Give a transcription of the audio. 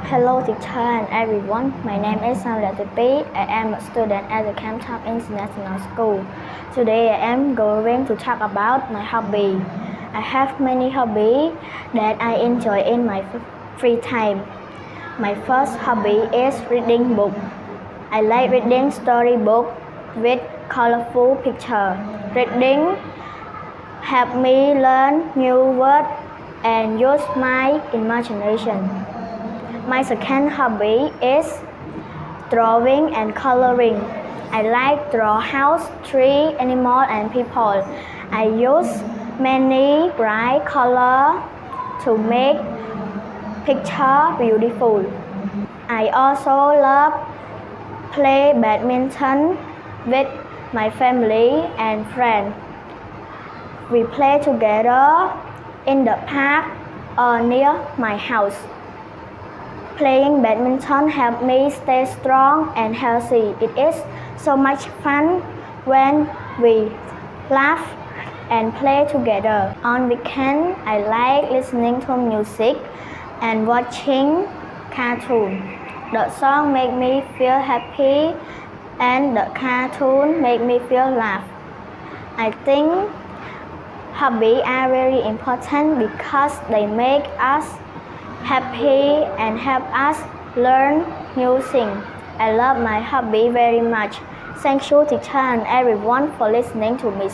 Hello teacher and everyone, my name is Sandra Tepi. I am a student at the Camp Top International School. Today I am going to talk about my hobby. I have many hobbies that I enjoy in my free time. My first hobby is reading books. I like reading storybook with colorful pictures. Reading helps me learn new words and use my imagination. My second hobby is drawing and coloring. I like draw house, tree, animal and people. I use many bright colors to make picture beautiful. I also love play badminton with my family and friends. We play together in the park or near my house. Playing badminton helps me stay strong and healthy. It is so much fun when we laugh and play together. On weekend, I like listening to music and watching cartoons. The song make me feel happy and the cartoon make me feel laugh. I think hobbies are very important because they make us happy and help us learn new things. I love my hobby very much. Thank you teacher and everyone for listening to me.